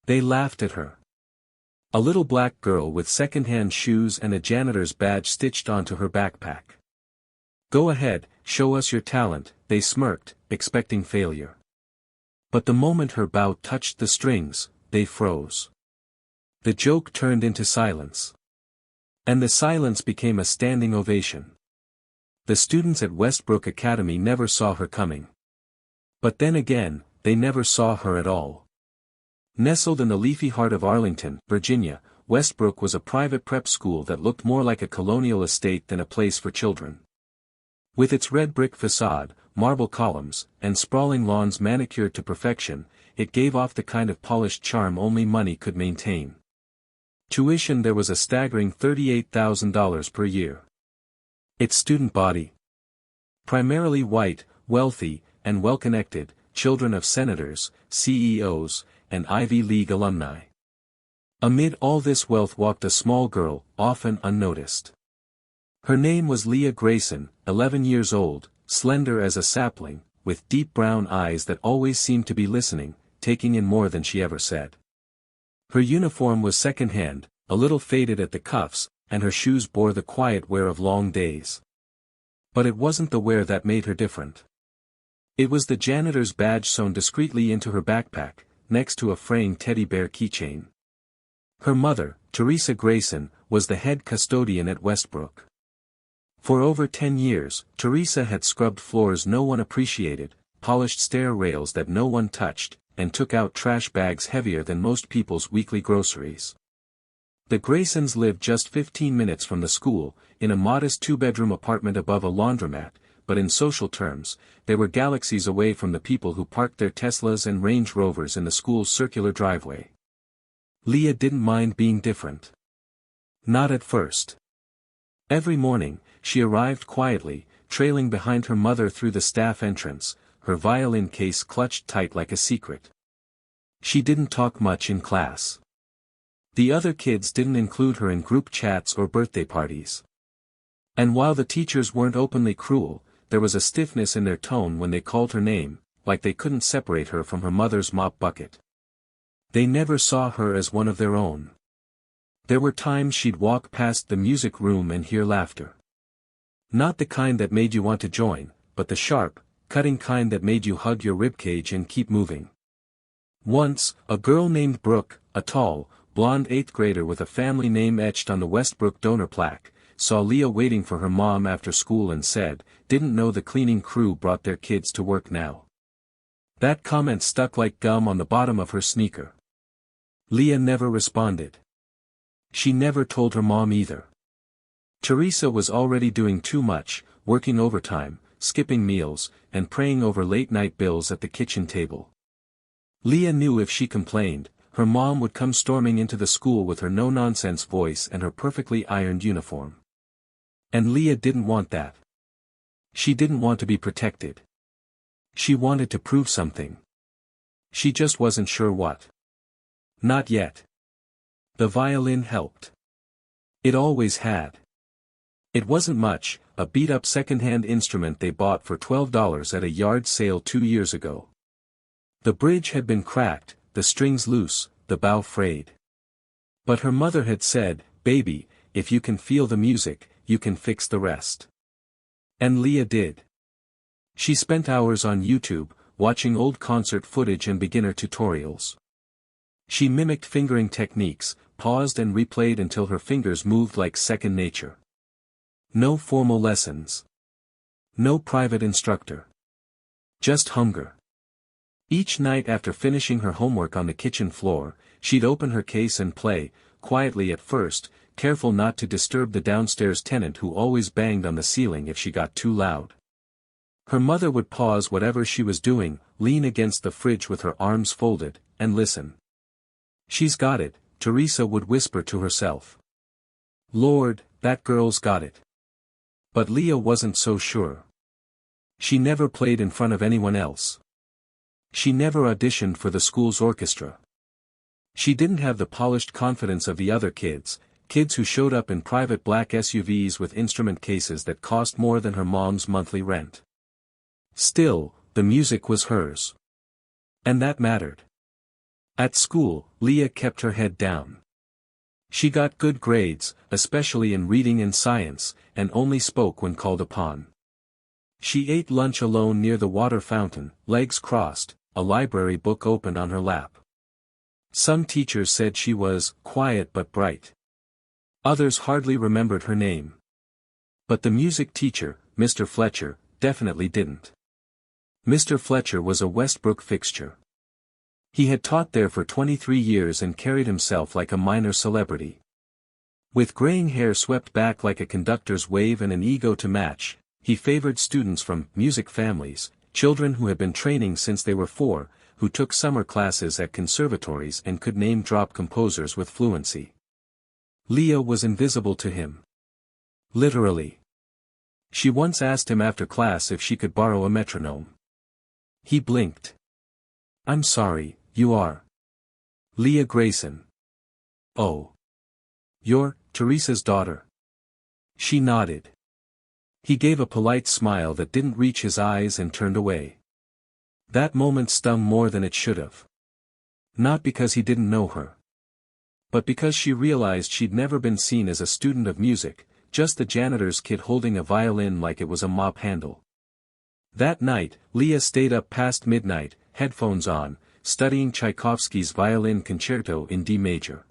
They laughed at her. A little black girl with second-hand shoes and a janitor's badge stitched onto her backpack. Go ahead, show us your talent, they smirked, expecting failure. But the moment her bow touched the strings, they froze. The joke turned into silence. And the silence became a standing ovation. The students at Westbrook Academy never saw her coming. But then again, they never saw her at all. Nestled in the leafy heart of Arlington, Virginia, Westbrook was a private prep school that looked more like a colonial estate than a place for children. With its red brick facade, marble columns, and sprawling lawns manicured to perfection, it gave off the kind of polished charm only money could maintain. Tuition there was a staggering $38,000 per year. Its student body? Primarily white, wealthy, and well-connected, children of senators, CEOs, and Ivy League alumni. Amid all this wealth walked a small girl, often unnoticed. Her name was Leah Grayson, 11 years old, slender as a sapling, with deep brown eyes that always seemed to be listening, taking in more than she ever said. Her uniform was second-hand, a little faded at the cuffs, and her shoes bore the quiet wear of long days. But it wasn't the wear that made her different. It was the janitor's badge sewn discreetly into her backpack, next to a fraying teddy bear keychain. Her mother, Teresa Grayson, was the head custodian at Westbrook. For over 10 years, Teresa had scrubbed floors no one appreciated, polished stair rails that no one touched, and took out trash bags heavier than most people's weekly groceries. The Graysons lived just 15 minutes from the school, in a modest two-bedroom apartment above a laundromat, but in social terms, they were galaxies away from the people who parked their Teslas and Range Rovers in the school's circular driveway. Leah didn't mind being different. Not at first. Every morning, she arrived quietly, trailing behind her mother through the staff entrance, her violin case clutched tight like a secret. She didn't talk much in class. The other kids didn't include her in group chats or birthday parties. And while the teachers weren't openly cruel, there was a stiffness in their tone when they called her name, like they couldn't separate her from her mother's mop bucket. They never saw her as one of their own. There were times she'd walk past the music room and hear laughter. Not the kind that made you want to join, but the sharp, cutting kind that made you hug your ribcage and keep moving. Once, a girl named Brooke, a tall, blonde 8th grader with a family name etched on the Westbrook donor plaque, saw Leah waiting for her mom after school and said, "Didn't know the cleaning crew brought their kids to work now." That comment stuck like gum on the bottom of her sneaker. Leah never responded. She never told her mom either. Teresa was already doing too much, working overtime, skipping meals, and praying over late-night bills at the kitchen table. Leah knew if she complained, her mom would come storming into the school with her no-nonsense voice and her perfectly ironed uniform. And Leah didn't want that. She didn't want to be protected. She wanted to prove something. She just wasn't sure what. Not yet. The violin helped. It always had. It wasn't much, a beat-up second-hand instrument they bought for $12 at a yard sale 2 years ago. The bridge had been cracked, the strings loose, the bow frayed. But her mother had said, "Baby, if you can feel the music, you can fix the rest." And Leah did. She spent hours on YouTube, watching old concert footage and beginner tutorials. She mimicked fingering techniques, paused and replayed until her fingers moved like second nature. No formal lessons. No private instructor. Just hunger. Each night after finishing her homework on the kitchen floor, she'd open her case and play, quietly at first, careful not to disturb the downstairs tenant who always banged on the ceiling if she got too loud. Her mother would pause whatever she was doing, lean against the fridge with her arms folded, and listen. "She's got it," Teresa would whisper to herself. "Lord, that girl's got it." But Leah wasn't so sure. She never played in front of anyone else. She never auditioned for the school's orchestra. She didn't have the polished confidence of the other kids who showed up in private black SUVs with instrument cases that cost more than her mom's monthly rent. Still, the music was hers. And that mattered. At school, Leah kept her head down. She got good grades, especially in reading and science, and only spoke when called upon. She ate lunch alone near the water fountain, legs crossed, a library book open on her lap. Some teachers said she was quiet but bright. Others hardly remembered her name. But the music teacher, Mr. Fletcher, definitely didn't. Mr. Fletcher was a Westbrook fixture. He had taught there for 23 years and carried himself like a minor celebrity. With graying hair swept back like a conductor's wave and an ego to match, he favored students from music families, children who had been training since they were 4, who took summer classes at conservatories and could name-drop composers with fluency. Leah was invisible to him. Literally. She once asked him after class if she could borrow a metronome. He blinked. "I'm sorry, you are Leah Grayson." "Oh. You're Teresa's daughter." She nodded. He gave a polite smile that didn't reach his eyes and turned away. That moment stung more than it should have. Not because he didn't know her, but because she realized she'd never been seen as a student of music, just the janitor's kid holding a violin like it was a mop handle. That night, Leah stayed up past midnight, headphones on, studying Tchaikovsky's Violin Concerto in D major.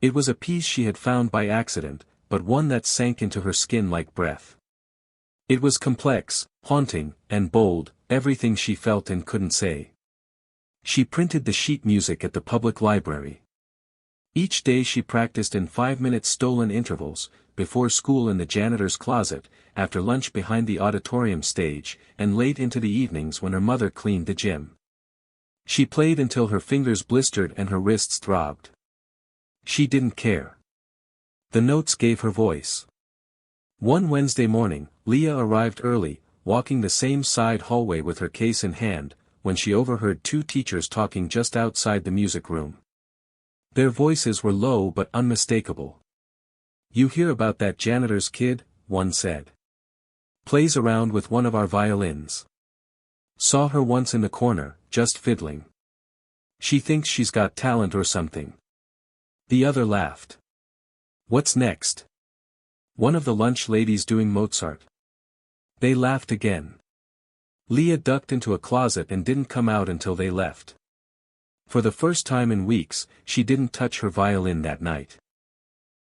It was a piece she had found by accident, but one that sank into her skin like breath. It was complex, haunting, and bold, everything she felt and couldn't say. She printed the sheet music at the public library. Each day she practiced in 5-minute stolen intervals, before school in the janitor's closet, after lunch behind the auditorium stage, and late into the evenings when her mother cleaned the gym. She played until her fingers blistered and her wrists throbbed. She didn't care. The notes gave her voice. One Wednesday morning, Leah arrived early, walking the same side hallway with her case in hand, when she overheard 2 teachers talking just outside the music room. Their voices were low but unmistakable. "You hear about that janitor's kid?" one said. "Plays around with one of our violins. Saw her once in the corner, just fiddling. She thinks she's got talent or something." The other laughed. "What's next? One of the lunch ladies doing Mozart?" They laughed again. Leah ducked into a closet and didn't come out until they left. For the first time in weeks, she didn't touch her violin that night.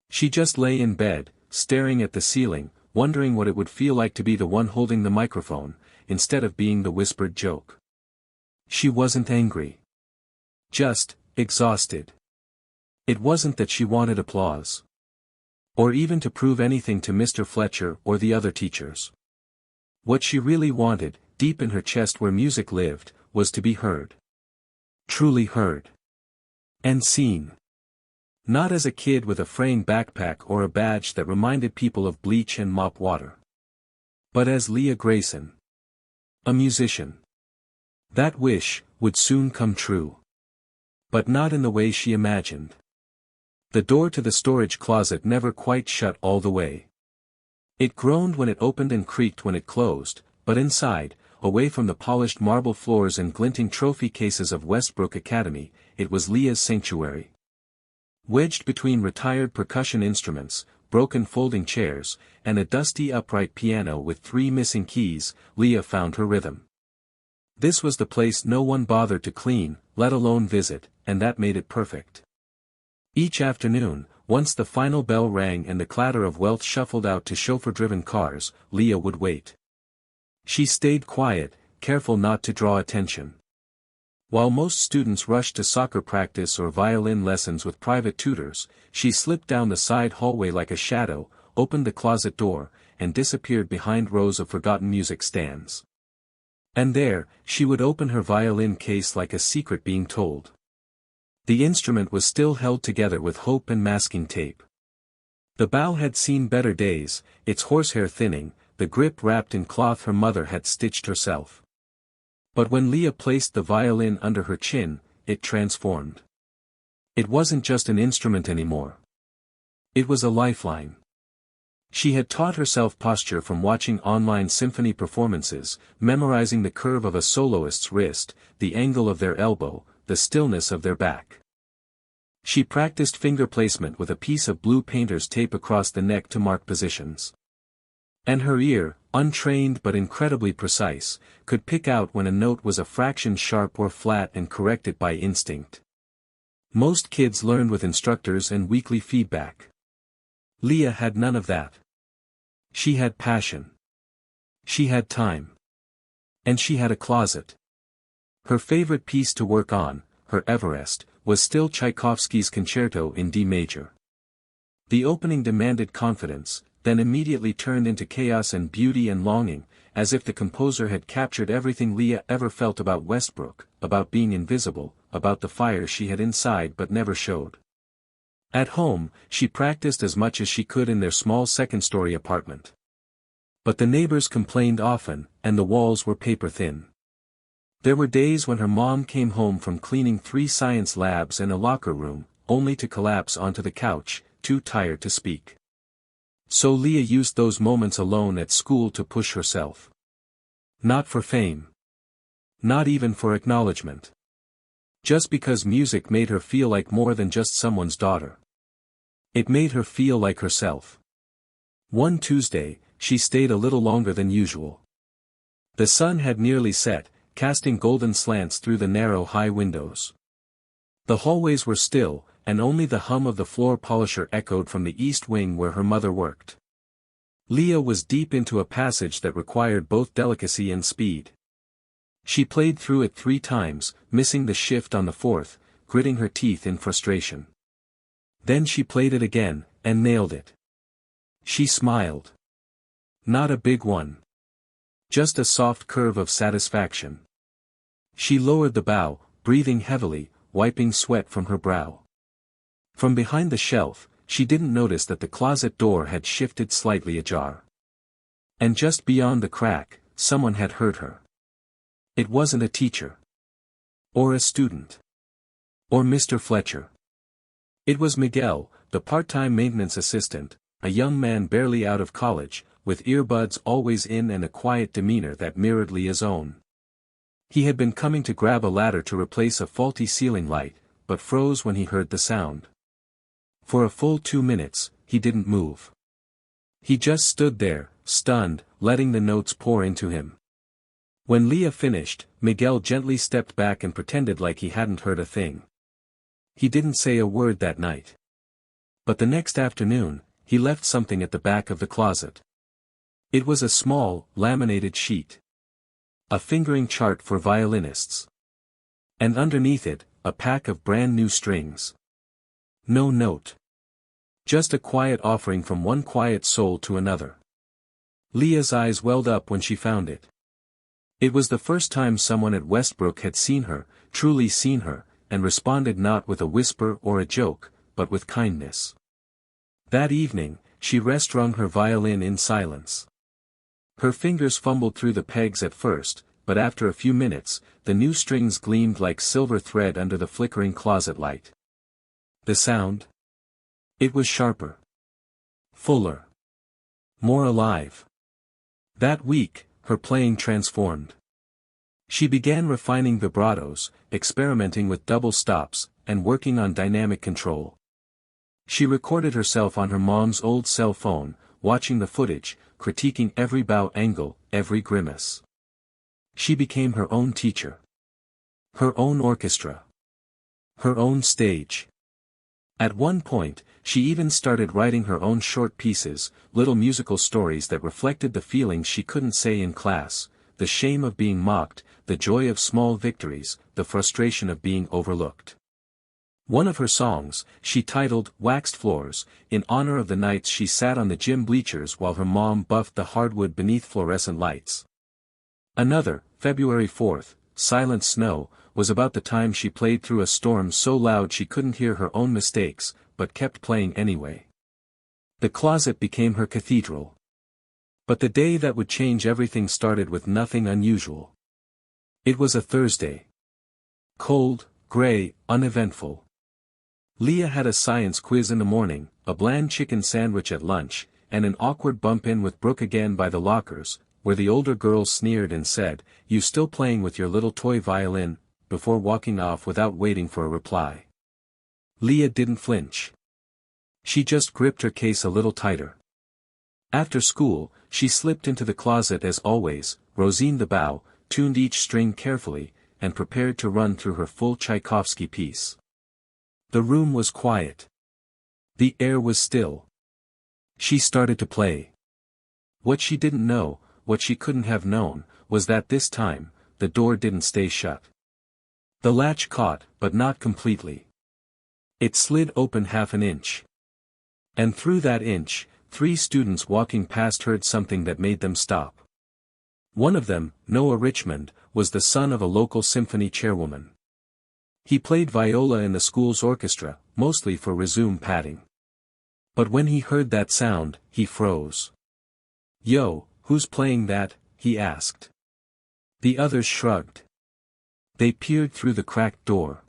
She just lay in bed, staring at the ceiling, wondering what it would feel like to be the one holding the microphone, instead of being the whispered joke. She wasn't angry. Just exhausted. It wasn't that she wanted applause, or even to prove anything to Mr. Fletcher or the other teachers. What she really wanted, deep in her chest where music lived, was to be heard. Truly heard. And seen. Not as a kid with a fraying backpack or a badge that reminded people of bleach and mop water. But as Leah Grayson. A musician. That wish would soon come true. But not in the way she imagined. The door to the storage closet never quite shut all the way. It groaned when it opened and creaked when it closed, but inside, away from the polished marble floors and glinting trophy cases of Westbrook Academy, it was Leah's sanctuary. Wedged between retired percussion instruments, broken folding chairs, and a dusty upright piano with 3 missing keys, Leah found her rhythm. This was the place no one bothered to clean, let alone visit, and that made it perfect. Each afternoon, once the final bell rang and the clatter of wealth shuffled out to chauffeur-driven cars, Leah would wait. She stayed quiet, careful not to draw attention. While most students rushed to soccer practice or violin lessons with private tutors, she slipped down the side hallway like a shadow, opened the closet door, and disappeared behind rows of forgotten music stands. And there, she would open her violin case like a secret being told. The instrument was still held together with hope and masking tape. The bow had seen better days, its horsehair thinning, the grip wrapped in cloth her mother had stitched herself. But when Leah placed the violin under her chin, it transformed. It wasn't just an instrument anymore. It was a lifeline. She had taught herself posture from watching online symphony performances, memorizing the curve of a soloist's wrist, the angle of their elbow, the stillness of their back. She practiced finger placement with a piece of blue painter's tape across the neck to mark positions. And her ear, untrained but incredibly precise, could pick out when a note was a fraction sharp or flat and correct it by instinct. Most kids learned with instructors and weekly feedback. Leah had none of that. She had passion. She had time. And she had a closet. Her favorite piece to work on, her Everest, was still Tchaikovsky's Concerto in D major. The opening demanded confidence, then immediately turned into chaos and beauty and longing, as if the composer had captured everything Leah ever felt about Westbrook, about being invisible, about the fire she had inside but never showed. At home, she practiced as much as she could in their small second-story apartment. But the neighbors complained often, and the walls were paper-thin. There were days when her mom came home from cleaning 3 science labs and a locker room, only to collapse onto the couch, too tired to speak. So Leah used those moments alone at school to push herself. Not for fame. Not even for acknowledgement. Just because music made her feel like more than just someone's daughter. It made her feel like herself. One Tuesday, she stayed a little longer than usual. The sun had nearly set, casting golden slants through the narrow high windows. The hallways were still, and only the hum of the floor polisher echoed from the east wing where her mother worked. Leah was deep into a passage that required both delicacy and speed. She played through it 3 times, missing the shift on the 4th, gritting her teeth in frustration. Then she played it again, and nailed it. She smiled. Not a big one. Just a soft curve of satisfaction. She lowered the bow, breathing heavily, wiping sweat from her brow. From behind the shelf, she didn't notice that the closet door had shifted slightly ajar. And just beyond the crack, someone had heard her. It wasn't a teacher. Or a student. Or Mr. Fletcher. It was Miguel, the part-time maintenance assistant, a young man barely out of college, with earbuds always in and a quiet demeanor that mirrored Leah's own. He had been coming to grab a ladder to replace a faulty ceiling light, but froze when he heard the sound. For a full 2 minutes, he didn't move. He just stood there, stunned, letting the notes pour into him. When Leah finished, Miguel gently stepped back and pretended like he hadn't heard a thing. He didn't say a word that night. But the next afternoon, he left something at the back of the closet. It was a small, laminated sheet. A fingering chart for violinists. And underneath it, a pack of brand new strings. No note. Just a quiet offering from one quiet soul to another. Leah's eyes welled up when she found it. It was the first time someone at Westbrook had seen her, truly seen her, and responded not with a whisper or a joke, but with kindness. That evening, she rest-strung her violin in silence. Her fingers fumbled through the pegs at first, but after a few minutes, the new strings gleamed like silver thread under the flickering closet light. The sound? It was sharper. Fuller. More alive. That week, her playing transformed. She began refining vibratos, experimenting with double stops, and working on dynamic control. She recorded herself on her mom's old cell phone, watching the footage, critiquing every bow angle, every grimace. She became her own teacher. Her own orchestra. Her own stage. At one point, she even started writing her own short pieces, little musical stories that reflected the feelings she couldn't say in class, the shame of being mocked, the joy of small victories, the frustration of being overlooked. One of her songs, she titled Waxed Floors, in honor of the nights she sat on the gym bleachers while her mom buffed the hardwood beneath fluorescent lights. Another, February 4th, Silent Snow, was about the time she played through a storm so loud she couldn't hear her own mistakes, but kept playing anyway. The closet became her cathedral. But the day that would change everything started with nothing unusual. It was a Thursday. Cold, gray, uneventful. Leah had a science quiz in the morning, a bland chicken sandwich at lunch, and an awkward bump-in with Brooke again by the lockers, where the older girls sneered and said, "You still playing with your little toy violin?" before walking off without waiting for a reply. Leah didn't flinch. She just gripped her case a little tighter. After school, she slipped into the closet as always, Rosine the bow, tuned each string carefully, and prepared to run through her full Tchaikovsky piece. The room was quiet. The air was still. She started to play. What she didn't know, what she couldn't have known, was that this time, the door didn't stay shut. The latch caught, but not completely. It slid open half an inch. And through that inch, 3 students walking past heard something that made them stop. One of them, Noah Richmond, was the son of a local symphony chairwoman. He played viola in the school's orchestra, mostly for resume padding. But when he heard that sound, he froze. "Yo, who's playing that?" he asked. The others shrugged. They peered through the cracked door.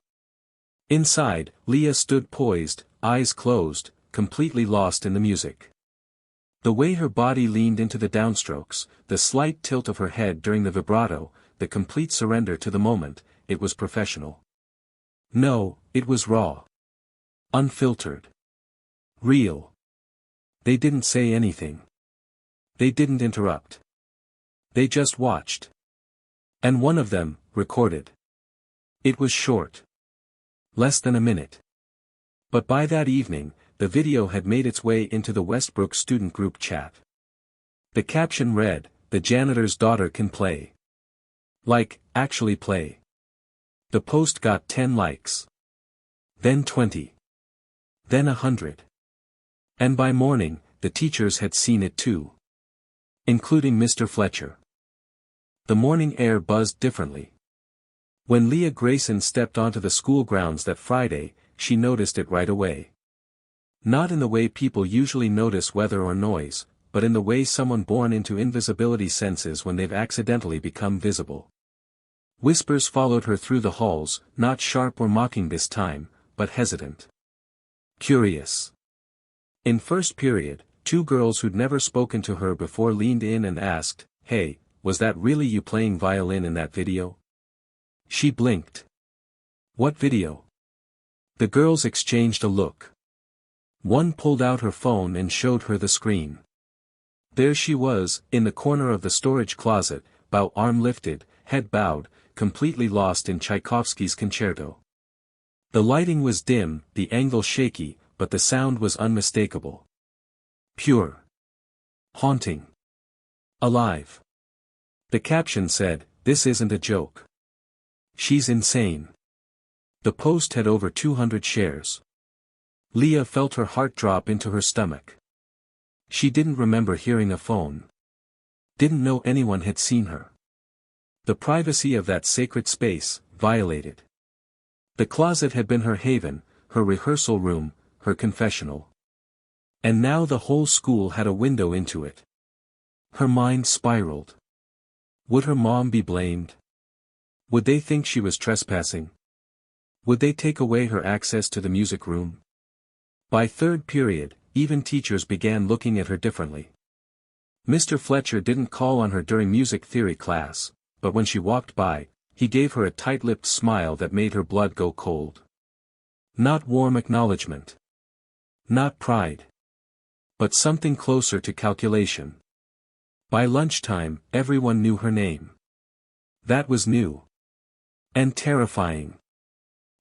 Inside, Leah stood poised, eyes closed, completely lost in the music. The way her body leaned into the downstrokes, the slight tilt of her head during the vibrato, the complete surrender to the moment, it was professional. No, it was raw. Unfiltered. Real. They didn't say anything. They didn't interrupt. They just watched. And one of them, recorded. It was short. Less than a minute. But by that evening, the video had made its way into the Westbrook student group chat. The caption read, "The janitor's daughter can play." Like, actually play. The post got 10 likes. Then 20. Then 100. And by morning, the teachers had seen it too. Including Mr. Fletcher. The morning air buzzed differently. When Leah Grayson stepped onto the school grounds that Friday, she noticed it right away. Not in the way people usually notice weather or noise, but in the way someone born into invisibility senses when they've accidentally become visible. Whispers followed her through the halls, not sharp or mocking this time, but hesitant. Curious. In first period, 2 girls who'd never spoken to her before leaned in and asked, "Hey, was that really you playing violin in that video?" She blinked. "What video?" The girls exchanged a look. One pulled out her phone and showed her the screen. There she was, in the corner of the storage closet, bow arm lifted, head bowed, completely lost in Tchaikovsky's concerto. The lighting was dim, the angle shaky, but the sound was unmistakable. Pure. Haunting. Alive. The caption said, "This isn't a joke. She's insane." The post had over 200 shares. Leah felt her heart drop into her stomach. She didn't remember hearing a phone. Didn't know anyone had seen her. The privacy of that sacred space, violated. The closet had been her haven, her rehearsal room, her confessional. And now the whole school had a window into it. Her mind spiraled. Would her mom be blamed? Would they think she was trespassing? Would they take away her access to the music room? By third period, even teachers began looking at her differently. Mr. Fletcher didn't call on her during music theory class, but when she walked by, he gave her a tight-lipped smile that made her blood go cold. Not warm acknowledgement. Not pride. But something closer to calculation. By lunchtime, everyone knew her name. That was new. And terrifying.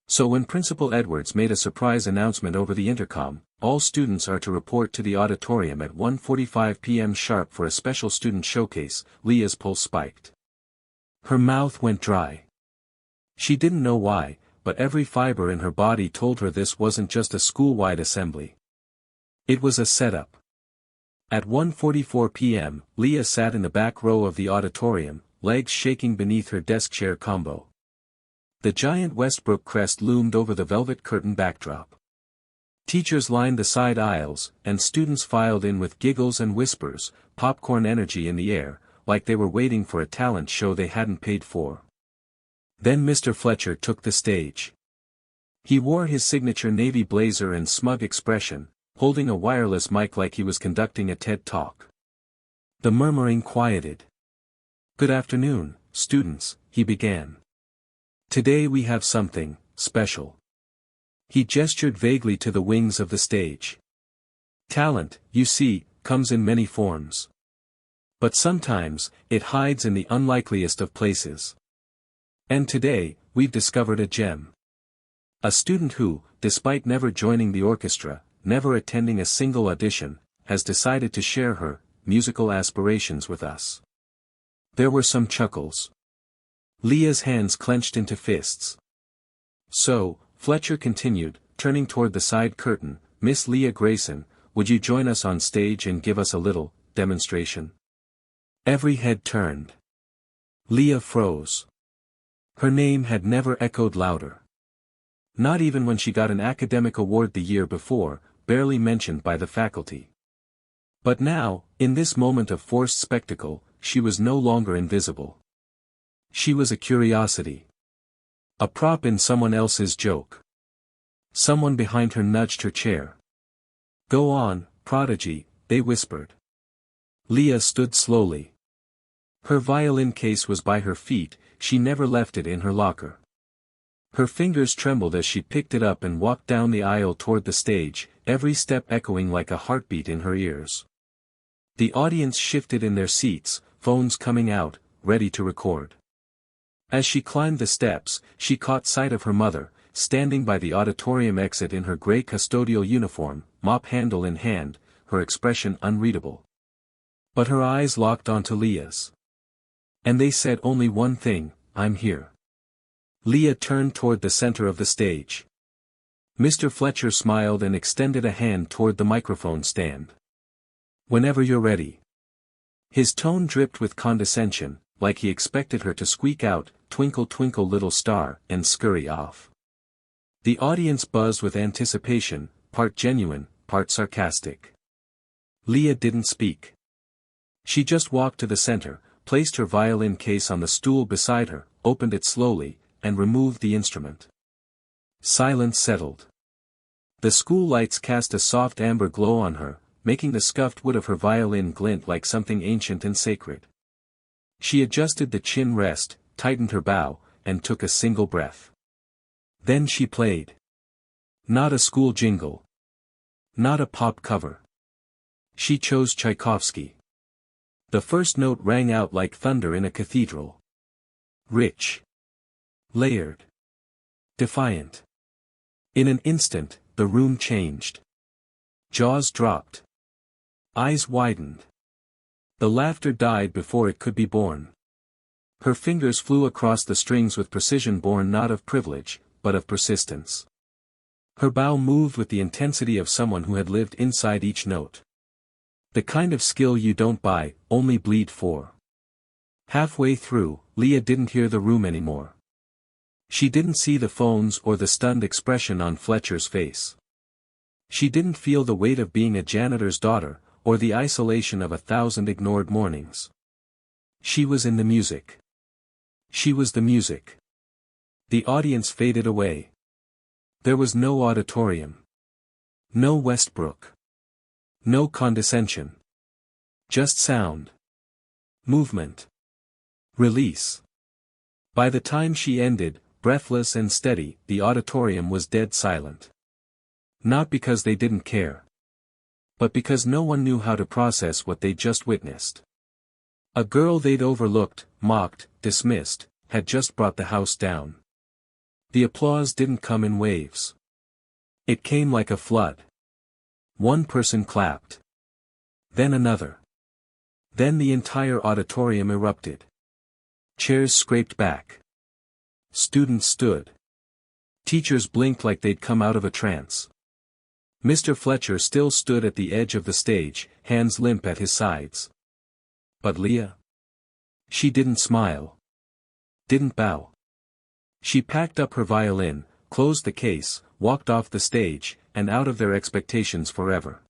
So when Principal Edwards made a surprise announcement over the intercom, all students are to report to the auditorium at 1:45 p.m. sharp for a special student showcase, Leah's pulse spiked. Her mouth went dry. She didn't know why, but every fiber in her body told her this wasn't just a school-wide assembly. It was a setup. At 1:44 p.m., Leah sat in the back row of the auditorium, legs shaking beneath her desk chair combo. The giant Westbrook crest loomed over the velvet curtain backdrop. Teachers lined the side aisles, and students filed in with giggles and whispers, popcorn energy in the air, like they were waiting for a talent show they hadn't paid for. Then Mr. Fletcher took the stage. He wore his signature navy blazer and smug expression, holding a wireless mic like he was conducting a TED Talk. The murmuring quieted. "Good afternoon, students," he began. "Today we have something special. He gestured vaguely to the wings of the stage. Talent, you see, comes in many forms. But sometimes, it hides in the unlikeliest of places. And today, we've discovered a gem. A student who, despite never joining the orchestra, never attending a single audition, has decided to share her musical aspirations with us. There were some chuckles. Leah's hands clenched into fists. So, Fletcher continued, turning toward the side curtain, Miss Leah Grayson, would you join us on stage and give us a little demonstration? Every head turned. Leah froze. Her name had never echoed louder. Not even when she got an academic award the year before, barely mentioned by the faculty. But now, in this moment of forced spectacle, she was no longer invisible. She was a curiosity. A prop in someone else's joke. Someone behind her nudged her chair. Go on, prodigy, they whispered. Leah stood slowly. Her violin case was by her feet, she never left it in her locker. Her fingers trembled as she picked it up and walked down the aisle toward the stage, every step echoing like a heartbeat in her ears. The audience shifted in their seats, phones coming out, ready to record. As she climbed the steps, she caught sight of her mother, standing by the auditorium exit in her gray custodial uniform, mop handle in hand, her expression unreadable. But her eyes locked onto Leah's. And they said only one thing, I'm here. Leah turned toward the center of the stage. Mr. Fletcher smiled and extended a hand toward the microphone stand. Whenever you're ready. His tone dripped with condescension, like he expected her to squeak out, twinkle twinkle little star, and scurry off. The audience buzzed with anticipation, part genuine, part sarcastic. Leah didn't speak. She just walked to the center, placed her violin case on the stool beside her, opened it slowly, and removed the instrument. Silence settled. The school lights cast a soft amber glow on her, making the scuffed wood of her violin glint like something ancient and sacred. She adjusted the chin rest, tightened her bow, and took a single breath. Then she played. Not a school jingle. Not a pop cover. She chose Tchaikovsky. The first note rang out like thunder in a cathedral. Rich. Layered. Defiant. In an instant, the room changed. Jaws dropped. Eyes widened. The laughter died before it could be born. Her fingers flew across the strings with precision born not of privilege, but of persistence. Her bow moved with the intensity of someone who had lived inside each note. The kind of skill you don't buy, only bleed for. Halfway through, Leah didn't hear the room anymore. She didn't see the phones or the stunned expression on Fletcher's face. She didn't feel the weight of being a janitor's daughter, or the isolation of 1,000 ignored mornings. She was in the music. She was the music. The audience faded away. There was no auditorium. No Westbrook. No condescension. Just sound. Movement. Release. By the time she ended, breathless and steady, the auditorium was dead silent. Not because they didn't care. But because no one knew how to process what they'd just witnessed. A girl they'd overlooked, mocked, dismissed, had just brought the house down. The applause didn't come in waves. It came like a flood. One person clapped. Then another. Then the entire auditorium erupted. Chairs scraped back. Students stood. Teachers blinked like they'd come out of a trance. Mr. Fletcher still stood at the edge of the stage, hands limp at his sides. But Leah? She didn't smile. Didn't bow. She packed up her violin, closed the case, walked off the stage, and out of their expectations forever.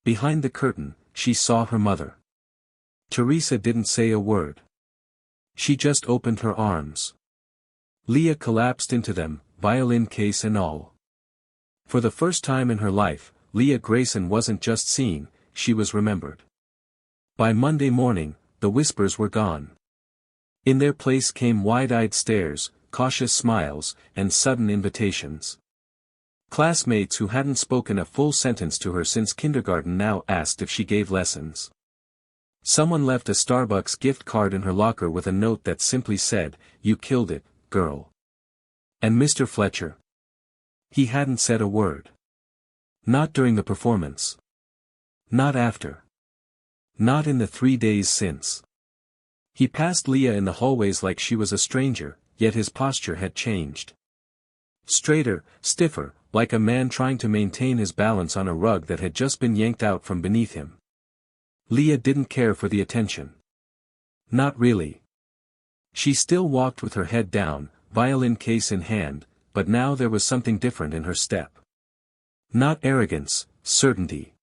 Behind the curtain, she saw her mother. Teresa didn't say a word. She just opened her arms. Leah collapsed into them, violin case and all. For the first time in her life, Leah Grayson wasn't just seen, she was remembered. By Monday morning, the whispers were gone. In their place came wide-eyed stares, cautious smiles, and sudden invitations. Classmates who hadn't spoken a full sentence to her since kindergarten now asked if she gave lessons. Someone left a Starbucks gift card in her locker with a note that simply said, "You killed it, girl." And Mr. Fletcher? He hadn't said a word. Not during the performance. Not after. Not in the 3 days since. He passed Leah in the hallways like she was a stranger, yet his posture had changed. Straighter, stiffer, like a man trying to maintain his balance on a rug that had just been yanked out from beneath him. Leah didn't care for the attention. Not really. She still walked with her head down, violin case in hand, but now there was something different in her step. Not arrogance, certainty.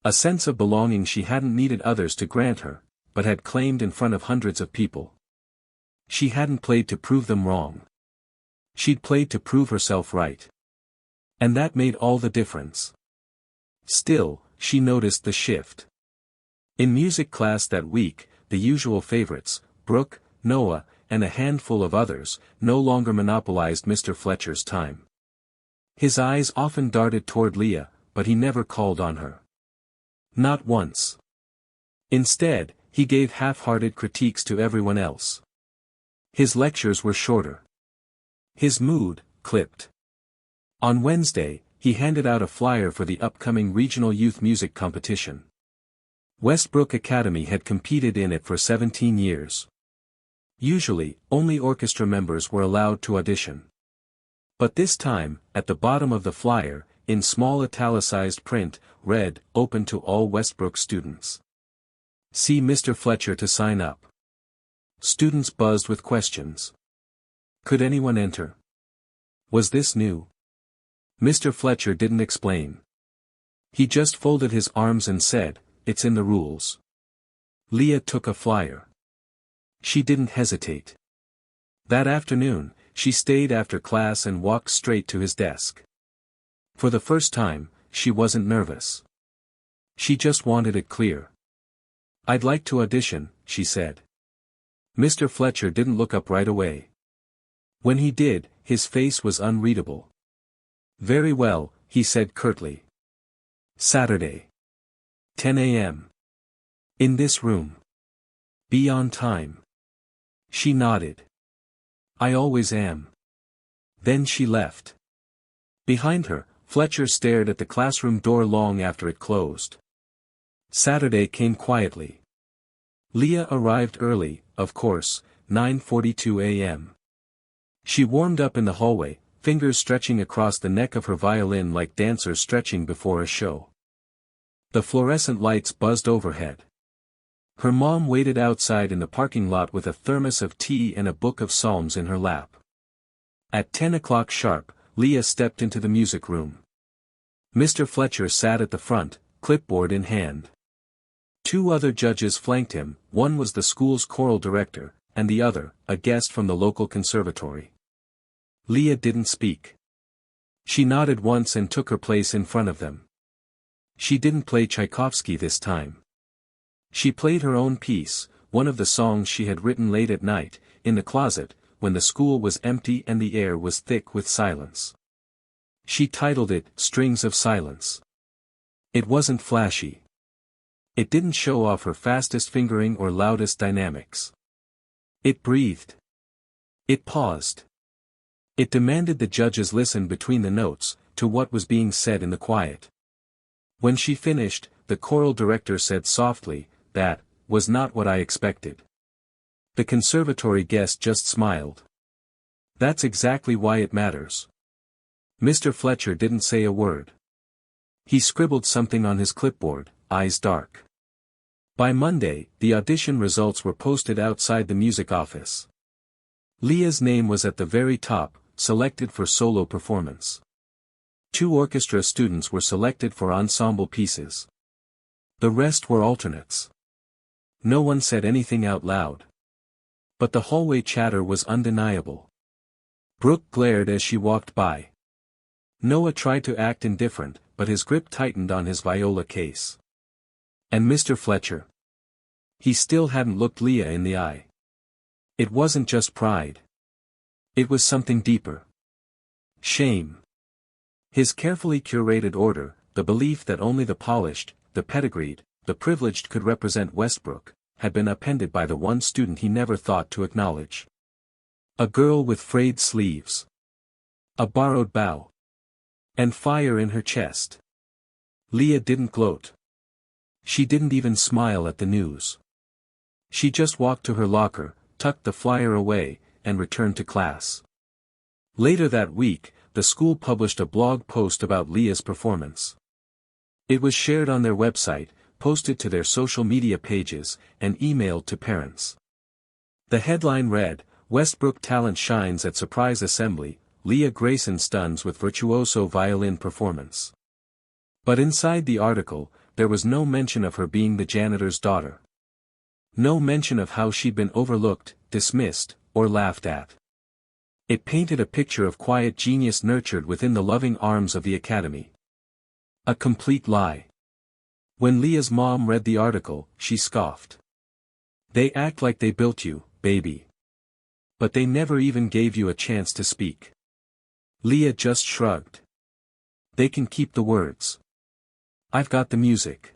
A sense of belonging she hadn't needed others to grant her, but had claimed in front of hundreds of people. She hadn't played to prove them wrong. She'd played to prove herself right. And that made all the difference. Still, she noticed the shift. In music class that week, the usual favorites, Brooke, Noah, and a handful of others, no longer monopolized Mr. Fletcher's time. His eyes often darted toward Leah, but he never called on her. Not once. Instead, he gave half-hearted critiques to everyone else. His lectures were shorter. His mood, clipped. On Wednesday, he handed out a flyer for the upcoming regional youth music competition. Westbrook Academy had competed in it for 17 years. Usually, only orchestra members were allowed to audition. But this time, at the bottom of the flyer, in small italicized print, read, "Open to all Westbrook students. See Mr. Fletcher to sign up." Students buzzed with questions. Could anyone enter? Was this new? Mr. Fletcher didn't explain. He just folded his arms and said, "It's in the rules." Leah took a flyer. She didn't hesitate. That afternoon, she stayed after class and walked straight to his desk. For the first time, she wasn't nervous. She just wanted it clear. "I'd like to audition," she said. Mr. Fletcher didn't look up right away. When he did, his face was unreadable. "Very well," he said curtly. "Saturday. 10 a.m. In this room. Be on time." She nodded. "I always am." Then she left. Behind her, Fletcher stared at the classroom door long after it closed. Saturday came quietly. Leah arrived early, of course, 9:42 a.m. She warmed up in the hallway, fingers stretching across the neck of her violin like dancers stretching before a show. The fluorescent lights buzzed overhead. Her mom waited outside in the parking lot with a thermos of tea and a book of psalms in her lap. At 10 o'clock sharp, Leah stepped into the music room. Mr. Fletcher sat at the front, clipboard in hand. 2 other judges flanked him, one was the school's choral director, and the other, a guest from the local conservatory. Leah didn't speak. She nodded once and took her place in front of them. She didn't play Tchaikovsky this time. She played her own piece, one of the songs she had written late at night, in the closet, when the school was empty and the air was thick with silence. She titled it, "Strings of Silence." It wasn't flashy. It didn't show off her fastest fingering or loudest dynamics. It breathed. It paused. It demanded the judges listen between the notes, to what was being said in the quiet. When she finished, the choral director said softly, "That was not what I expected." The conservatory guest just smiled. That's exactly why it matters. Mr. Fletcher didn't say a word. He scribbled something on his clipboard, eyes dark. By Monday, the audition results were posted outside the music office. Leah's name was at the very top, selected for solo performance. 2 orchestra students were selected for ensemble pieces. The rest were alternates. No one said anything out loud. But the hallway chatter was undeniable. Brooke glared as she walked by. Noah tried to act indifferent, but his grip tightened on his viola case. And Mr. Fletcher? He still hadn't looked Leah in the eye. It wasn't just pride. It was something deeper. Shame. His carefully curated order, the belief that only the polished, the pedigreed, the privileged could represent Westbrook, had been appended by the one student he never thought to acknowledge. A girl with frayed sleeves. A borrowed bow. And fire in her chest. Leah didn't gloat. She didn't even smile at the news. She just walked to her locker, tucked the flyer away, and returned to class. Later that week, the school published a blog post about Leah's performance. It was shared on their website, posted to their social media pages, and emailed to parents. The headline read, "Westbrook Talent Shines at Surprise Assembly, Leah Grayson Stuns with Virtuoso Violin Performance." But inside the article, there was no mention of her being the janitor's daughter. No mention of how she'd been overlooked, dismissed, or laughed at. It painted a picture of quiet genius nurtured within the loving arms of the academy. A complete lie. When Leah's mom read the article, she scoffed. "They act like they built you, baby. But they never even gave you a chance to speak." Leah just shrugged. "They can keep the words. I've got the music."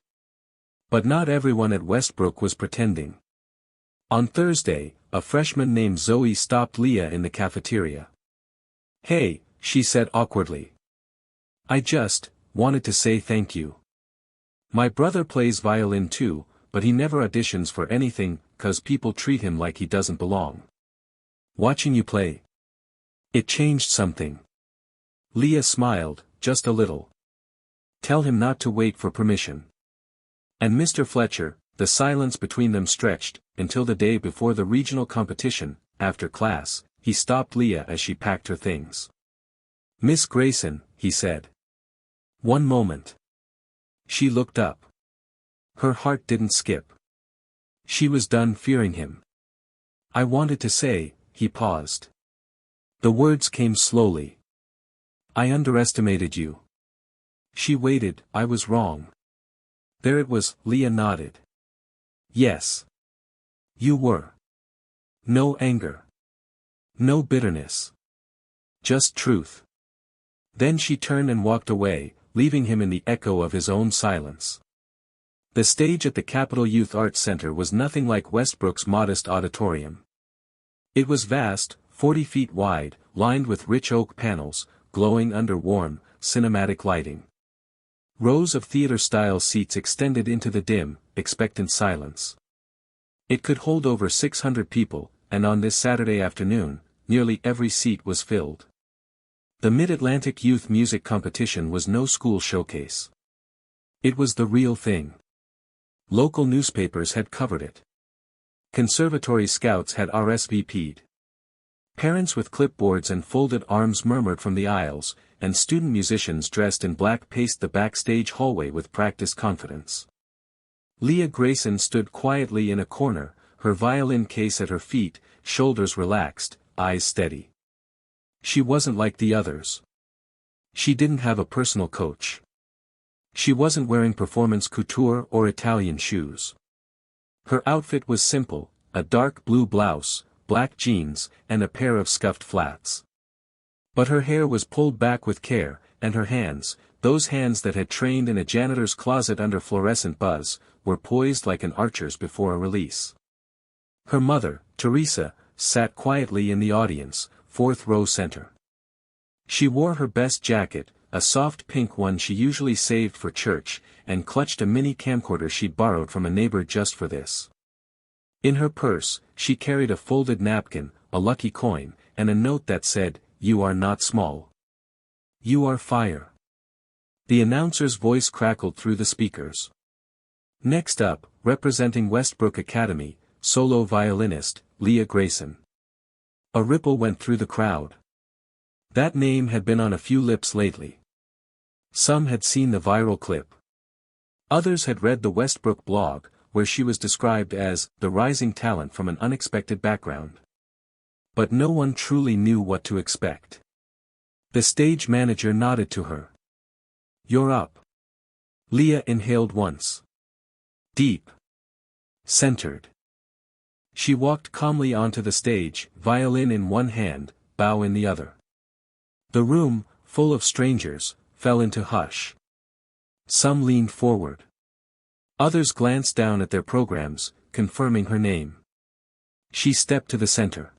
But not everyone at Westbrook was pretending. On Thursday, a freshman named Zoe stopped Leah in the cafeteria. "Hey," she said awkwardly. "I just wanted to say thank you. My brother plays violin too, but he never auditions for anything, 'cause people treat him like he doesn't belong. Watching you play, it changed something." Leah smiled, just a little. "Tell him not to wait for permission." And Mr. Fletcher, the silence between them stretched, until the day before the regional competition, after class, he stopped Leah as she packed her things. "Miss Grayson," he said. "One moment." She looked up. Her heart didn't skip. She was done fearing him. "I wanted to say," he paused. The words came slowly. "I underestimated you." She waited. "I was wrong." There it was, Leah nodded. "Yes. You were." No anger. No bitterness. Just truth. Then she turned and walked away, leaving him in the echo of his own silence. The stage at the Capitol Youth Arts Center was nothing like Westbrook's modest auditorium. It was vast, 40 feet wide, lined with rich oak panels, glowing under warm, cinematic lighting. Rows of theater-style seats extended into the dim, expectant silence. It could hold over 600 people, and on this Saturday afternoon, nearly every seat was filled. The Mid-Atlantic Youth Music Competition was no school showcase. It was the real thing. Local newspapers had covered it. Conservatory scouts had RSVP'd. Parents with clipboards and folded arms murmured from the aisles, and student musicians dressed in black paced the backstage hallway with practiced confidence. Leah Grayson stood quietly in a corner, her violin case at her feet, shoulders relaxed, eyes steady. She wasn't like the others. She didn't have a personal coach. She wasn't wearing performance couture or Italian shoes. Her outfit was simple, a dark blue blouse, black jeans, and a pair of scuffed flats. But her hair was pulled back with care, and her hands, those hands that had trained in a janitor's closet under fluorescent buzz, were poised like an archer's before a release. Her mother, Teresa, sat quietly in the audience, fourth row center. She wore her best jacket, a soft pink one she usually saved for church, and clutched a mini camcorder she'd borrowed from a neighbor just for this. In her purse, she carried a folded napkin, a lucky coin, and a note that said, "You are not small. You are fire." The announcer's voice crackled through the speakers. Next up, representing Westbrook Academy, solo violinist, Leah Grayson. A ripple went through the crowd. That name had been on a few lips lately. Some had seen the viral clip. Others had read the Westbrook blog, where she was described as the rising talent from an unexpected background. But no one truly knew what to expect. The stage manager nodded to her. "You're up." Leah inhaled once. Deep. Centered. She walked calmly onto the stage, violin in one hand, bow in the other. The room, full of strangers, fell into hush. Some leaned forward. Others glanced down at their programs, confirming her name. She stepped to the center.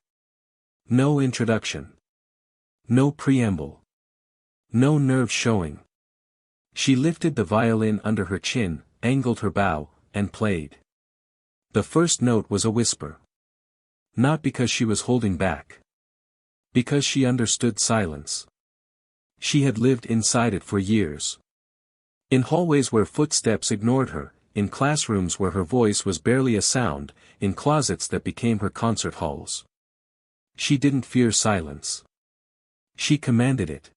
No introduction. No preamble. No nerve showing. She lifted the violin under her chin, angled her bow, and played. The first note was a whisper. Not because she was holding back. Because she understood silence. She had lived inside it for years. In hallways where footsteps ignored her, in classrooms where her voice was barely a sound, in closets that became her concert halls. She didn't fear silence. She commanded it.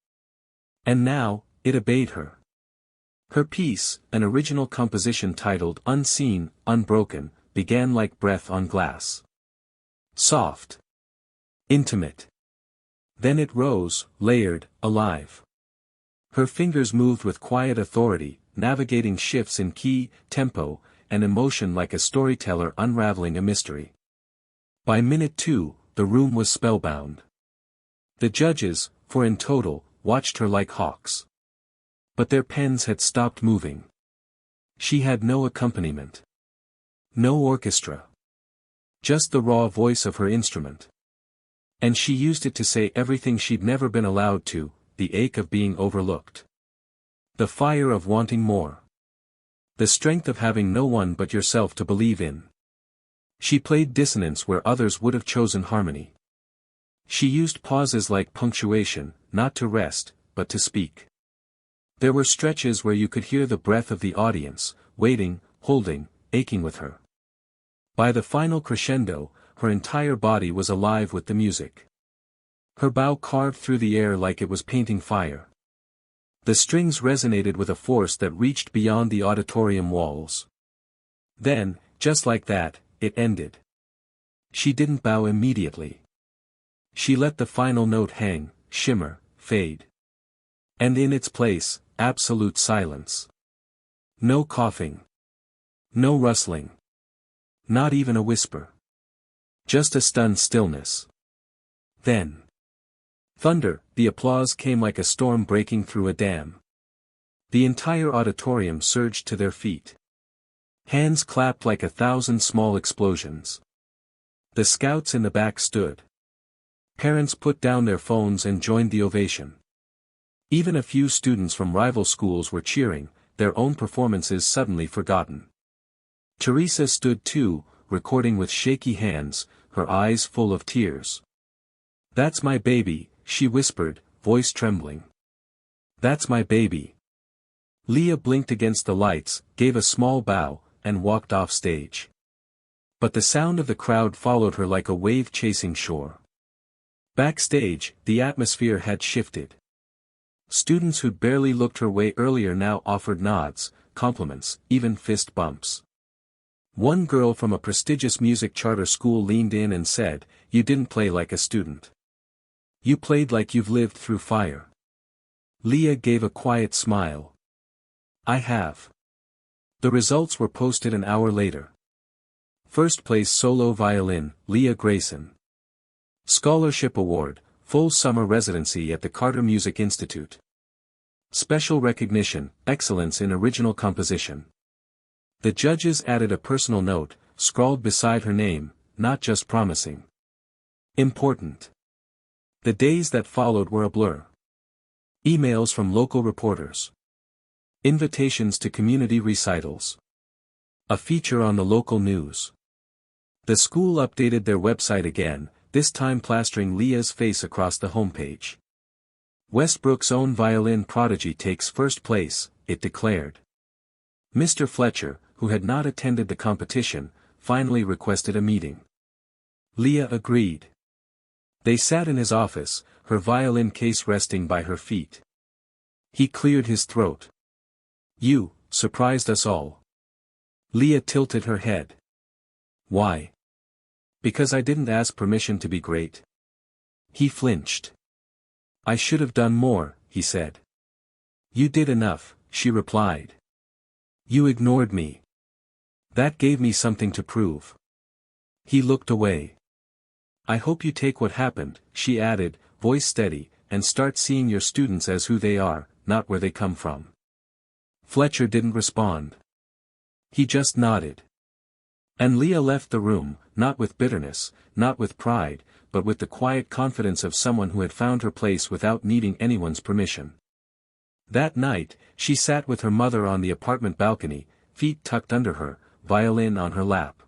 And now, it obeyed her. Her piece, an original composition titled Unseen, Unbroken, began like breath on glass. Soft. Intimate. Then it rose, layered, alive. Her fingers moved with quiet authority, navigating shifts in key, tempo, and emotion like a storyteller unraveling a mystery. By minute 2, the room was spellbound. The judges, for in total, watched her like hawks. But their pens had stopped moving. She had no accompaniment. No orchestra. Just the raw voice of her instrument. And she used it to say everything she'd never been allowed to, the ache of being overlooked. The fire of wanting more. The strength of having no one but yourself to believe in. She played dissonance where others would have chosen harmony. She used pauses like punctuation, not to rest, but to speak. There were stretches where you could hear the breath of the audience, waiting, holding, aching with her. By the final crescendo, her entire body was alive with the music. Her bow carved through the air like it was painting fire. The strings resonated with a force that reached beyond the auditorium walls. Then, just like that, it ended. She didn't bow immediately. She let the final note hang, shimmer, fade. And in its place, absolute silence. No coughing. No rustling. Not even a whisper. Just a stunned stillness. Then. Thunder, the applause came like a storm breaking through a dam. The entire auditorium surged to their feet. Hands clapped like 1,000 small explosions. The scouts in the back stood. Parents put down their phones and joined the ovation. Even a few students from rival schools were cheering, their own performances suddenly forgotten. Teresa stood too, recording with shaky hands, her eyes full of tears. "That's my baby," she whispered, voice trembling. "That's my baby." Leah blinked against the lights, gave a small bow, and walked off stage. But the sound of the crowd followed her like a wave chasing shore. Backstage, the atmosphere had shifted. Students who'd barely looked her way earlier now offered nods, compliments, even fist bumps. One girl from a prestigious music charter school leaned in and said, "You didn't play like a student. You played like you've lived through fire." Leah gave a quiet smile. "I have." The results were posted an hour later. First place solo violin, Leah Grayson. Scholarship Award, full summer residency at the Carter Music Institute. Special recognition, excellence in original composition. The judges added a personal note, scrawled beside her name, not just promising. Important. The days that followed were a blur. Emails from local reporters. Invitations to community recitals. A feature on the local news. The school updated their website again, this time plastering Leah's face across the homepage. Westbrook's own violin prodigy takes first place, it declared. Mr. Fletcher, who had not attended the competition, finally requested a meeting. Leah agreed. They sat in his office, her violin case resting by her feet. He cleared his throat. "You surprised us all." Leah tilted her head. "Why?" "Because I didn't ask permission to be great." He flinched. "I should have done more," he said. "You did enough," she replied. "You ignored me. That gave me something to prove." He looked away. "I hope you take what happened," she added, voice steady, "and start seeing your students as who they are, not where they come from. Fletcher didn't respond. He just nodded. And Leah left the room, not with bitterness, not with pride, but with the quiet confidence of someone who had found her place without needing anyone's permission. That night, she sat with her mother on the apartment balcony, feet tucked under her, violin on her lap.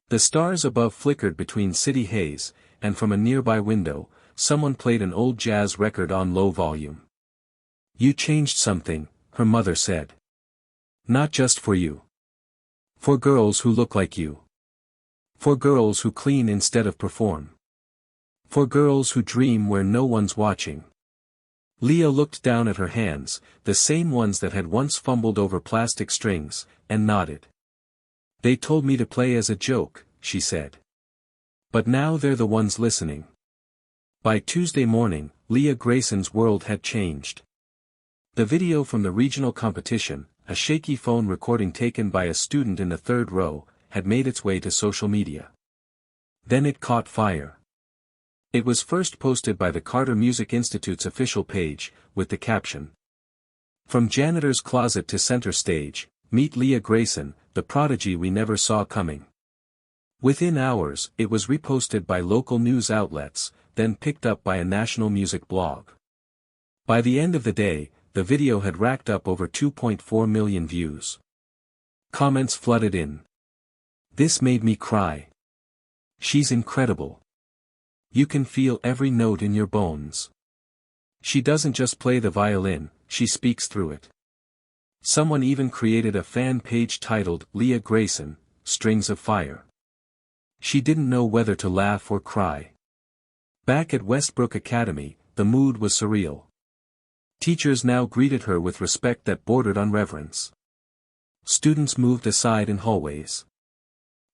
The stars above flickered between city haze, and from a nearby window, someone played an old jazz record on low volume. "You changed something," her mother said. "Not just for you. For girls who look like you. For girls who clean instead of perform. For girls who dream where no one's watching." Leah looked down at her hands, the same ones that had once fumbled over plastic strings, and nodded. "They told me to play as a joke," she said. "But now they're the ones listening." By Tuesday morning, Leah Grayson's world had changed. The video from the regional competition, a shaky phone recording taken by a student in the third row, had made its way to social media. Then it caught fire. It was first posted by the Carter Music Institute's official page, with the caption, "From janitor's closet to center stage, meet Leah Grayson, the prodigy we never saw coming." Within hours, it was reposted by local news outlets, then picked up by a national music blog. By the end of the day, the video had racked up over 2.4 million views. Comments flooded in. "This made me cry. She's incredible. You can feel every note in your bones. She doesn't just play the violin, she speaks through it." Someone even created a fan page titled, "Leah Grayson, Strings of Fire." She didn't know whether to laugh or cry. Back at Westbrook Academy, the mood was surreal. Teachers now greeted her with respect that bordered on reverence. Students moved aside in hallways.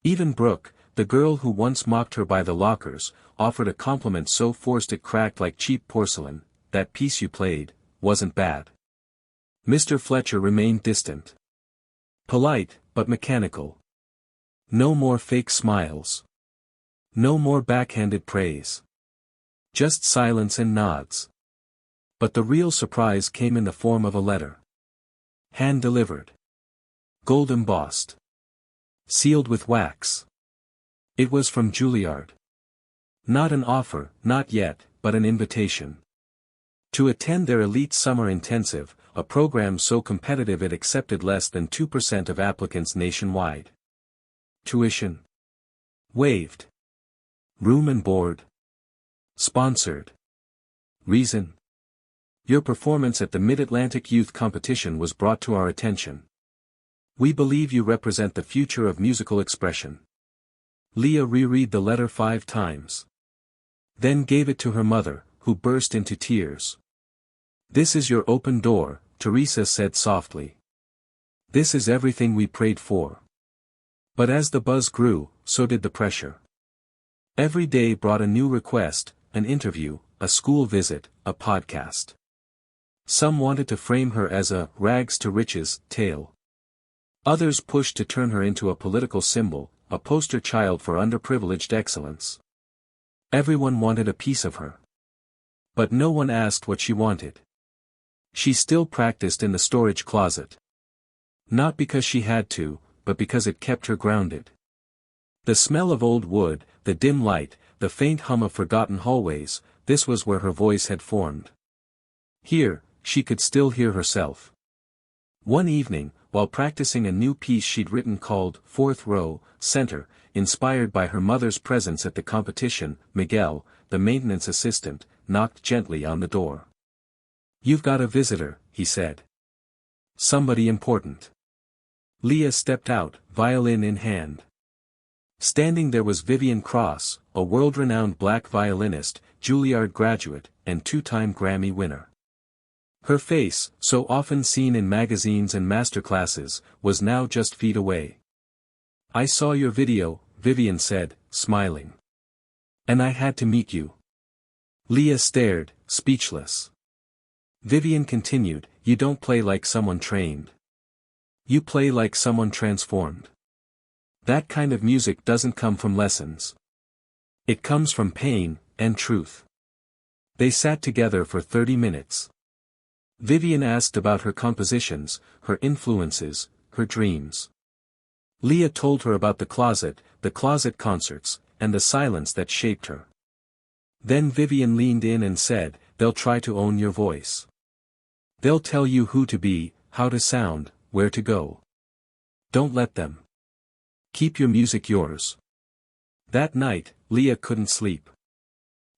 Even Brooke, the girl who once mocked her by the lockers, offered a compliment so forced it cracked like cheap porcelain. "That piece you played wasn't bad." Mr. Fletcher remained distant. Polite, but mechanical. No more fake smiles. No more backhanded praise. Just silence and nods. But the real surprise came in the form of a letter. Hand-delivered. Gold embossed. Sealed with wax. It was from Juilliard. Not an offer, not yet, but an invitation. To attend their elite summer intensive, a program so competitive it accepted less than 2% of applicants nationwide. Tuition waived. Room and board sponsored. Reason: your performance at the Mid-Atlantic Youth Competition was brought to our attention. We believe you represent the future of musical expression. Leah reread the letter 5 times. Then gave it to her mother, who burst into tears. "This is your open door," Teresa said softly. "This is everything we prayed for." But as the buzz grew, so did the pressure. Every day brought a new request, an interview, a school visit, a podcast. Some wanted to frame her as a rags to riches tale. Others pushed to turn her into a political symbol, a poster child for underprivileged excellence. Everyone wanted a piece of her. But no one asked what she wanted. She still practiced in the storage closet. Not because she had to, but because it kept her grounded. The smell of old wood, the dim light, the faint hum of forgotten hallways, this was where her voice had formed. Here, she could still hear herself. One evening, while practicing a new piece she'd written called Fourth Row, Center, inspired by her mother's presence at the competition, Miguel, the maintenance assistant, knocked gently on the door. "You've got a visitor," he said. "Somebody important." Leah stepped out, violin in hand. Standing there was Vivian Cross, a world-renowned black violinist, Juilliard graduate, and 2-time Grammy winner. Her face, so often seen in magazines and masterclasses, was now just feet away. "I saw your video," Vivian said, smiling. "And I had to meet you." Leah stared, speechless. Vivian continued, "You don't play like someone trained. You play like someone transformed. That kind of music doesn't come from lessons. It comes from pain and truth." They sat together for 30 minutes. Vivian asked about her compositions, her influences, her dreams. Leah told her about the closet concerts, and the silence that shaped her. Then Vivian leaned in and said, "They'll try to own your voice. They'll tell you who to be, how to sound, where to go. Don't let them. Keep your music yours." That night, Leah couldn't sleep.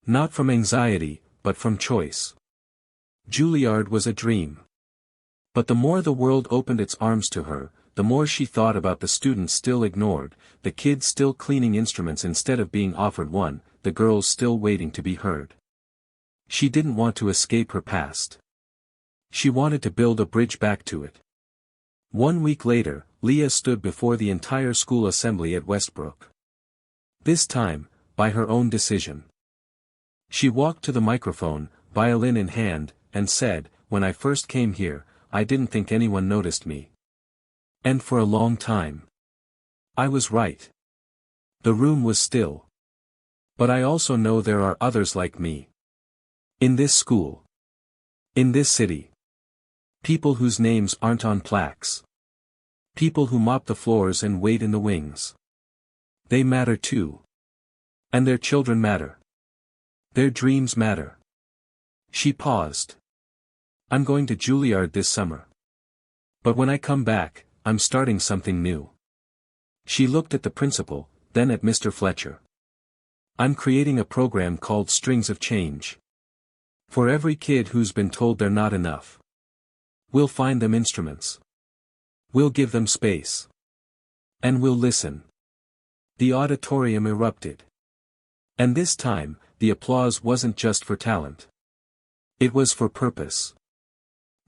Not from anxiety, but from choice. Juilliard was a dream. But the more the world opened its arms to her, the more she thought about the students still ignored, the kids still cleaning instruments instead of being offered one, the girls still waiting to be heard. She didn't want to escape her past. She wanted to build a bridge back to it. 1 week later, Leah stood before the entire school assembly at Westbrook. This time, by her own decision. She walked to the microphone, violin in hand, and said, "When I first came here, I didn't think anyone noticed me. And for a long time. I was right. The room was still. But I also know there are others like me. In this school. In this city. People whose names aren't on plaques. People who mop the floors and wait in the wings. They matter too. And their children matter. Their dreams matter." She paused. "I'm going to Juilliard this summer. But when I come back, I'm starting something new." She looked at the principal, then at Mr. Fletcher. "I'm creating a program called Strings of Change. For every kid who's been told they're not enough. We'll find them instruments. We'll give them space. And we'll listen." The auditorium erupted. And this time, the applause wasn't just for talent. It was for purpose.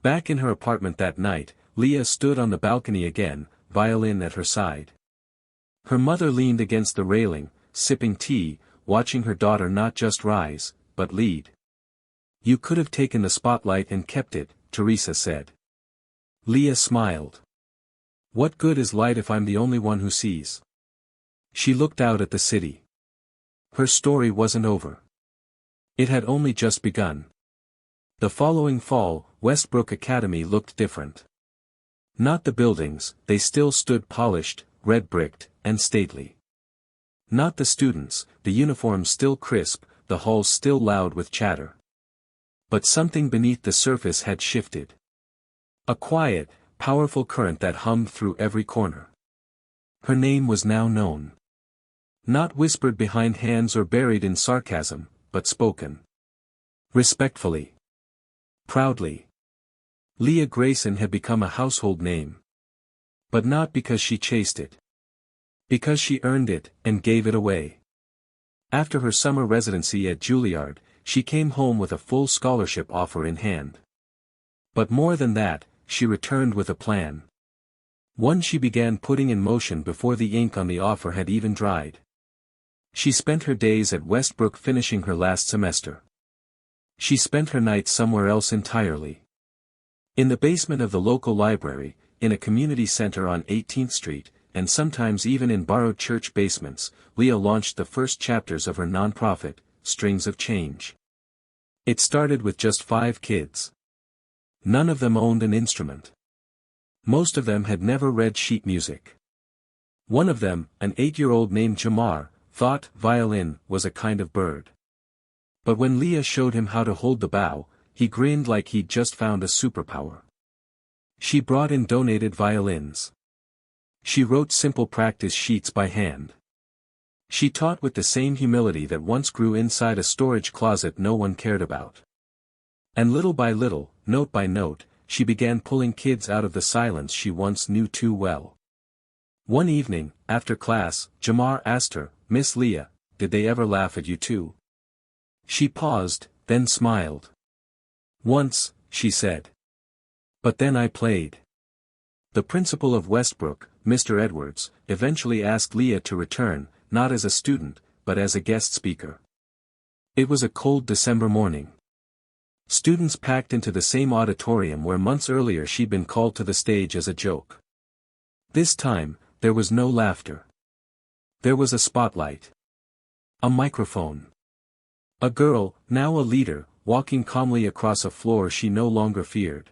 Back in her apartment that night, Leah stood on the balcony again, violin at her side. Her mother leaned against the railing, sipping tea, watching her daughter not just rise, but lead. "You could have taken the spotlight and kept it," Teresa said. Leah smiled. "What good is light if I'm the only one who sees?" She looked out at the city. Her story wasn't over. It had only just begun. The following fall, Westbrook Academy looked different. Not the buildings, they still stood polished, red-bricked, and stately. Not the students, the uniforms still crisp, the halls still loud with chatter. But something beneath the surface had shifted. A quiet, powerful current that hummed through every corner. Her name was now known. Not whispered behind hands or buried in sarcasm, but spoken. Respectfully. Proudly. Leah Grayson had become a household name. But not because she chased it. Because she earned it, and gave it away. After her summer residency at Juilliard, she came home with a full scholarship offer in hand. But more than that, she returned with a plan. One she began putting in motion before the ink on the offer had even dried. She spent her days at Westbrook finishing her last semester. She spent her nights somewhere else entirely. In the basement of the local library, in a community center on 18th Street, and sometimes even in borrowed church basements, Leah launched the first chapters of her nonprofit, Strings of Change. It started with just 5 kids. None of them owned an instrument. Most of them had never read sheet music. One of them, an 8-year-old named Jamar, thought violin was a kind of bird. But when Leah showed him how to hold the bow, he grinned like he'd just found a superpower. She brought in donated violins. She wrote simple practice sheets by hand. She taught with the same humility that once grew inside a storage closet no one cared about. And little by little, note by note, she began pulling kids out of the silence she once knew too well. One evening, after class, Jamar asked her, "Miss Leah, did they ever laugh at you too?" She paused, then smiled. "Once," she said. "But then I played." The principal of Westbrook, Mr. Edwards, eventually asked Leah to return, not as a student, but as a guest speaker. It was a cold December morning. Students packed into the same auditorium where months earlier she'd been called to the stage as a joke. This time, there was no laughter. There was a spotlight. A microphone. A girl, now a leader, walking calmly across a floor she no longer feared.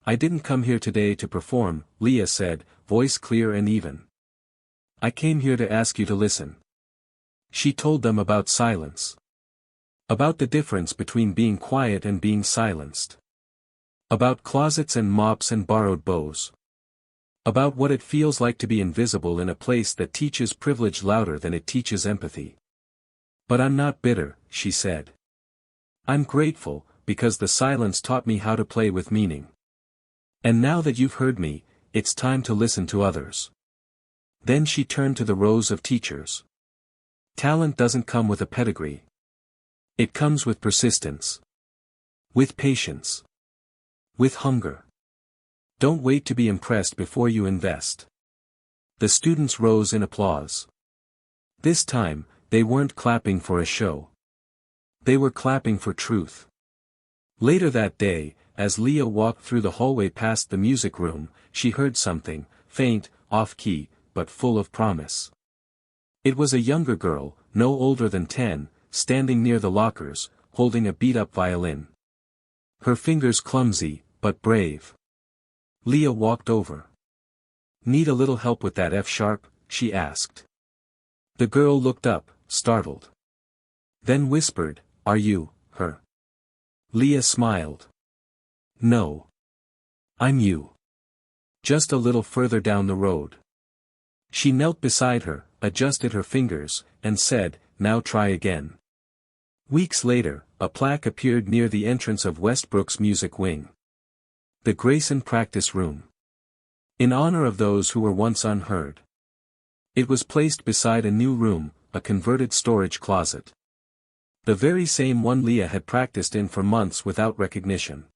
"I didn't come here today to perform," Leah said, voice clear and even. "I came here to ask you to listen." She told them about silence. About the difference between being quiet and being silenced. About closets and mops and borrowed bows. About what it feels like to be invisible in a place that teaches privilege louder than it teaches empathy. "But I'm not bitter," she said. "I'm grateful, because the silence taught me how to play with meaning. And now that you've heard me, it's time to listen to others." Then she turned to the rows of teachers. Talent doesn't come with a pedigree. It comes with persistence. With patience. With hunger. Don't wait to be impressed before you invest. The students rose in applause. This time, they weren't clapping for a show. They were clapping for truth. Later that day, as Leah walked through the hallway past the music room, she heard something, faint, off-key, but full of promise. It was a younger girl, no older than 10, standing near the lockers, holding a beat-up violin. Her fingers clumsy, but brave. Leah walked over. "Need a little help with that F-sharp?" she asked. The girl looked up, startled. Then whispered, "Are you, her?" Leah smiled. "No. I'm you. Just a little further down the road." She knelt beside her, adjusted her fingers, and said, "Now try again." Weeks later, a plaque appeared near the entrance of Westbrook's music wing. The Grayson Practice Room. In honor of those who were once unheard. It was placed beside a new room, a converted storage closet. The very same one Leah had practiced in for months without recognition.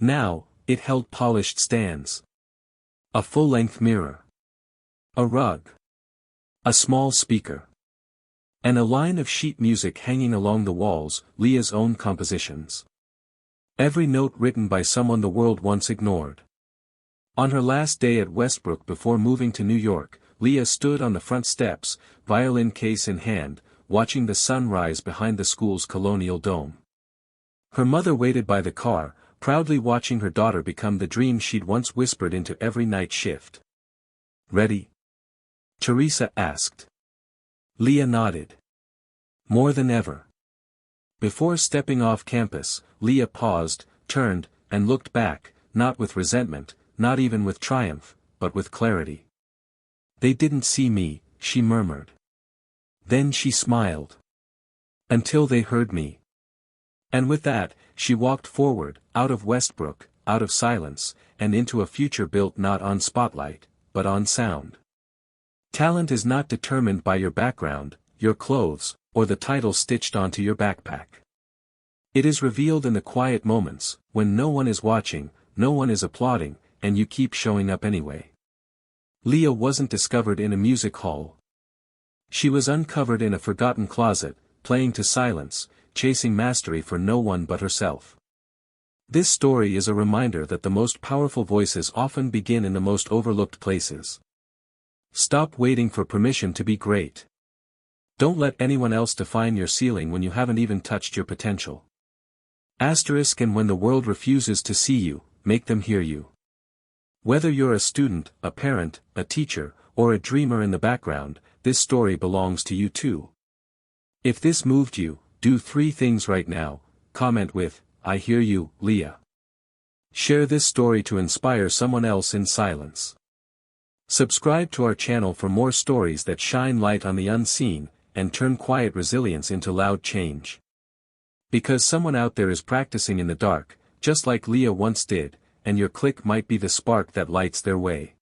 Now, it held polished stands. A full-length mirror. A rug. A small speaker. And a line of sheet music hanging along the walls, Leah's own compositions. Every note written by someone the world once ignored. On her last day at Westbrook before moving to New York, Leah stood on the front steps, violin case in hand, watching the sun rise behind the school's colonial dome. Her mother waited by the car, proudly watching her daughter become the dream she'd once whispered into every night shift. "Ready?" Teresa asked. Leah nodded. More than ever. Before stepping off campus, Leah paused, turned, and looked back, not with resentment, not even with triumph, but with clarity. "They didn't see me," she murmured. Then she smiled. "Until they heard me." And with that, she walked forward, out of Westbrook, out of silence, and into a future built not on spotlight, but on sound. Talent is not determined by your background, your clothes, or the title stitched onto your backpack. It is revealed in the quiet moments, when no one is watching, no one is applauding, and you keep showing up anyway. Leah wasn't discovered in a music hall. She was uncovered in a forgotten closet, playing to silence, chasing mastery for no one but herself. This story is a reminder that the most powerful voices often begin in the most overlooked places. Stop waiting for permission to be great. Don't let anyone else define your ceiling when you haven't even touched your potential. And when the world refuses to see you, make them hear you. Whether you're a student, a parent, a teacher, or a dreamer in the background, this story belongs to you too. If this moved you, do 3 things right now. Comment with, "I hear you, Leah." Share this story to inspire someone else in silence. Subscribe to our channel for more stories that shine light on the unseen, and turn quiet resilience into loud change. Because someone out there is practicing in the dark, just like Leah once did, and your click might be the spark that lights their way.